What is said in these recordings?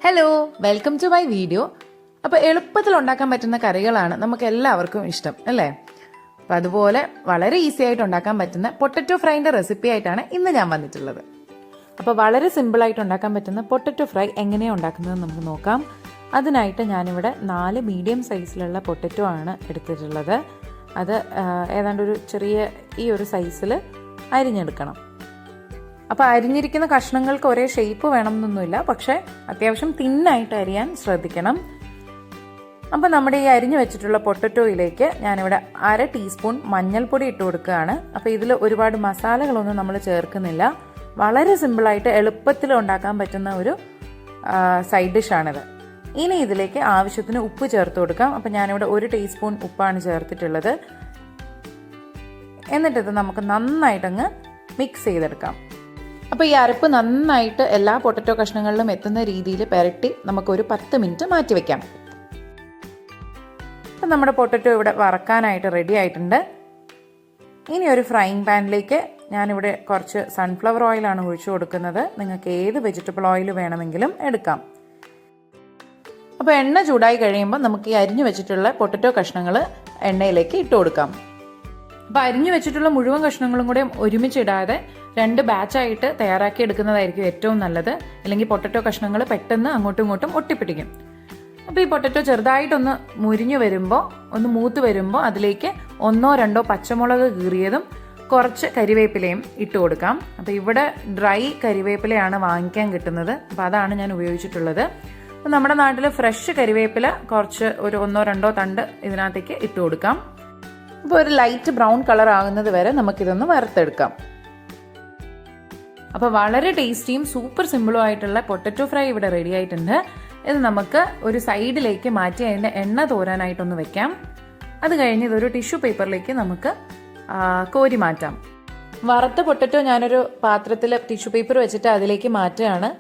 Hello, welcome to my video. അപ്പോൾ എളുപ്പത്തിൽ ഉണ്ടാക്കാൻ പറ്റുന്ന കറികളാണ് നമുക്ക് എല്ലാവർക്കും ഇഷ്ടം അല്ലേ? അപ്പോൾ അതുപോലെ വളരെ ഈസി ആയിട്ട് ഉണ്ടാക്കാൻ പറ്റുന്ന പൊട്ടറ്റോ ഫ്രൈൻ്റെ റെസിപ്പി ആയിട്ടാണ് ഇന്ന് ഞാൻ വന്നിട്ടുള്ളത്. അപ്പോൾ വളരെ സിമ്പിളായിട്ട് ഉണ്ടാക്കാൻ പറ്റുന്ന പൊട്ടറ്റോ ഫ്രൈ എങ്ങനെയാണ് ഉണ്ടാക്കുന്നതെന്ന് നമുക്ക് നോക്കാം. അതിനായിട്ട് ഞാനിവിടെ 4 മീഡിയം സൈസിലുള്ള പൊട്ടറ്റോ ആണ് എടുത്തിട്ടുള്ളത്. അത് ഏതാണ്ട് ഒരു ചെറിയ ഈ ഒരു സൈസിൽ അരിഞ്ഞെടുക്കണം. അപ്പോൾ അരിഞ്ഞിരിക്കുന്ന കഷ്ണങ്ങൾക്ക് ഒരേ ഷേപ്പ് വേണമെന്നൊന്നുമില്ല, പക്ഷേ അത്യാവശ്യം തിന്നായിട്ട് അരിയാൻ ശ്രദ്ധിക്കണം. അപ്പോൾ നമ്മുടെ ഈ അരിഞ്ഞു വെച്ചിട്ടുള്ള പൊട്ടറ്റോയിലേക്ക് ഞാനിവിടെ 1/2 ടീസ്പൂൺ മഞ്ഞൾപ്പൊടി ഇട്ട് കൊടുക്കുകയാണ്. അപ്പോൾ ഇതിൽ ഒരുപാട് മസാലകളൊന്നും നമ്മൾ ചേർക്കുന്നില്ല. വളരെ സിമ്പിളായിട്ട് എളുപ്പത്തിൽ ഉണ്ടാക്കാൻ പറ്റുന്ന ഒരു സൈഡ് ഡിഷാണിത്. ഇനി ഇതിലേക്ക് ആവശ്യത്തിന് ഉപ്പ് ചേർത്ത് കൊടുക്കാം. അപ്പോൾ ഞാനിവിടെ 1 ടീസ്പൂൺ ഉപ്പാണ് ചേർത്തിട്ടുള്ളത്. എന്നിട്ടിത് നമുക്ക് നന്നായിട്ടങ്ങ് മിക്സ് ചെയ്തെടുക്കാം. അപ്പോൾ ഈ അരപ്പ് നന്നായിട്ട് എല്ലാ പൊട്ടറ്റോ കഷ്ണങ്ങളിലും എത്തുന്ന രീതിയിൽ പുരട്ടി നമുക്കൊരു 10 മിനിറ്റ് മാറ്റി വയ്ക്കാം. അപ്പം നമ്മുടെ പൊട്ടറ്റോ ഇവിടെ വറക്കാനായിട്ട് റെഡി ആയിട്ടുണ്ട്. ഇനി ഒരു ഫ്രൈയിങ് പാനിലേക്ക് ഞാനിവിടെ കുറച്ച് സൺഫ്ലവർ ഓയിലാണ് ഒഴിച്ചു കൊടുക്കുന്നത്. നിങ്ങൾക്ക് ഏത് വെജിറ്റബിൾ ഓയിൽ വേണമെങ്കിലും എടുക്കാം. അപ്പോൾ എണ്ണ ചൂടായി കഴിയുമ്പോൾ നമുക്ക് ഈ അരിഞ്ഞു വെച്ചിട്ടുള്ള പൊട്ടറ്റോ കഷ്ണങ്ങൾ എണ്ണയിലേക്ക് ഇട്ട് കൊടുക്കാം. അപ്പോൾ അരിഞ്ഞു വെച്ചിട്ടുള്ള മുഴുവൻ കഷ്ണങ്ങളും കൂടെ ഒരുമിച്ചിടാതെ 2 ബാച്ചായിട്ട് തയ്യാറാക്കി എടുക്കുന്നതായിരിക്കും ഏറ്റവും നല്ലത്. അല്ലെങ്കിൽ പൊട്ടറ്റോ കഷ്ണങ്ങൾ പെട്ടെന്ന് അങ്ങോട്ടും ഇങ്ങോട്ടും ഒട്ടിപ്പിടിക്കും. അപ്പോൾ ഈ പൊട്ടറ്റോ ചെറുതായിട്ടൊന്ന് മുരിഞ്ഞു വരുമ്പോൾ, ഒന്ന് മൂത്ത് വരുമ്പോൾ അതിലേക്ക് 1-2 പച്ചമുളക് കീറിയതും കുറച്ച് കരിവേപ്പിലയും ഇട്ട് കൊടുക്കാം. അപ്പോൾ ഇവിടെ ഡ്രൈ കരിവേപ്പിലയാണ് വാങ്ങിക്കാൻ കിട്ടുന്നത്. അപ്പോൾ അതാണ് ഞാൻ ഉപയോഗിച്ചിട്ടുള്ളത്. അപ്പോൾ നമ്മുടെ നാട്ടിൽ ഫ്രഷ് കരിവേപ്പില കുറച്ച് ഒരു 1-2 തണ്ട് ഇതിനകത്തേക്ക് ഇട്ട് കൊടുക്കാം. അപ്പോൾ ഒരു ലൈറ്റ് ബ്രൗൺ കളർ ആകുന്നത് വരെ നമുക്കിതൊന്ന് വറുത്തെടുക്കാം. അപ്പോൾ വളരെ ടേസ്റ്റിയും സൂപ്പർ സിമ്പിളും ആയിട്ടുള്ള പൊട്ടറ്റോ ഫ്രൈ ഇവിടെ റെഡി ആയിട്ടുണ്ട്. ഇത് നമുക്ക് ഒരു സൈഡിലേക്ക് മാറ്റി അതിൻ്റെ എണ്ണ തോരാനായിട്ടൊന്ന് വെക്കാം. അത് കഴിഞ്ഞ് ഇതൊരു ടിഷ്യൂ പേപ്പറിലേക്ക് നമുക്ക് കോരി മാറ്റാം. വറുത്ത പൊട്ടറ്റോ ഞാനൊരു പാത്രത്തിൽ ടിഷ്യൂ പേപ്പർ വെച്ചിട്ട് അതിലേക്ക് മാറ്റുകയാണ്.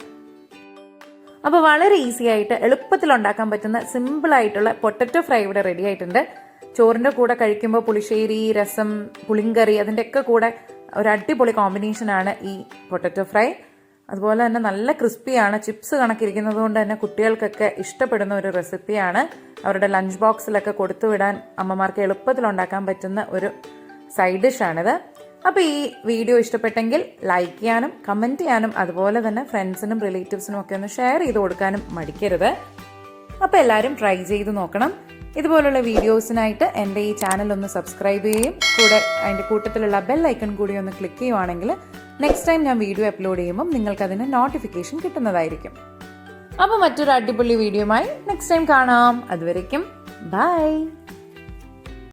അപ്പോൾ വളരെ ഈസി ആയിട്ട് എളുപ്പത്തിൽ ഉണ്ടാക്കാൻ പറ്റുന്ന സിമ്പിളായിട്ടുള്ള പൊട്ടറ്റോ ഫ്രൈ ഇവിടെ റെഡി ആയിട്ടുണ്ട്. ചോറിൻ്റെ കൂടെ കഴിക്കുമ്പോൾ പുളിശ്ശേരി, രസം, പുളിങ്കറി അതിൻ്റെയൊക്കെ കൂടെ ഒരു അടിപൊളി കോമ്പിനേഷനാണ് ഈ പൊട്ടറ്റോ ഫ്രൈ. അതുപോലെ തന്നെ നല്ല ക്രിസ്പിയാണ്. ചിപ്സ് കണക്കിരിക്കുന്നത് കൊണ്ട് തന്നെ കുട്ടികൾക്കൊക്കെ ഇഷ്ടപ്പെടുന്ന ഒരു റെസിപ്പിയാണ്. അവരുടെ ലഞ്ച് ബോക്സിലൊക്കെ കൊടുത്തു വിടാൻ അമ്മമാർക്ക് എളുപ്പത്തിൽ ഉണ്ടാക്കാൻ പറ്റുന്ന ഒരു സൈഡ് ഡിഷാണിത്. അപ്പോൾ ഈ വീഡിയോ ഇഷ്ടപ്പെട്ടെങ്കിൽ ലൈക്ക് ചെയ്യാനും കമൻറ്റ് ചെയ്യാനും അതുപോലെ തന്നെ ഫ്രണ്ട്സിനും റിലേറ്റീവ്സിനും ഒക്കെ ഒന്ന് ഷെയർ ചെയ്ത് കൊടുക്കാനും മടിക്കരുത്. അപ്പോൾ എല്ലാവരും ട്രൈ ചെയ്ത് നോക്കണം. ഇതുപോലുള്ള വീഡിയോസിനായിട്ട് എൻ്റെ ഈ ചാനൽ ഒന്ന് സബ്സ്ക്രൈബ് ചെയ്യുകയും കൂടെ അതിൻ്റെ കൂട്ടത്തിലുള്ള ബെൽ ഐക്കൺ കൂടി ഒന്ന് ക്ലിക്ക് ചെയ്യുവാണെങ്കിൽ നെക്സ്റ്റ് ടൈം ഞാൻ വീഡിയോ അപ്ലോഡ് ചെയ്യുമ്പം നിങ്ങൾക്കതിന് നോട്ടിഫിക്കേഷൻ കിട്ടുന്നതായിരിക്കും. അപ്പോൾ മറ്റൊരു അടിപൊളി വീഡിയോയുമായി നെക്സ്റ്റ് ടൈം കാണാം. അതുവരേക്കും ബൈ.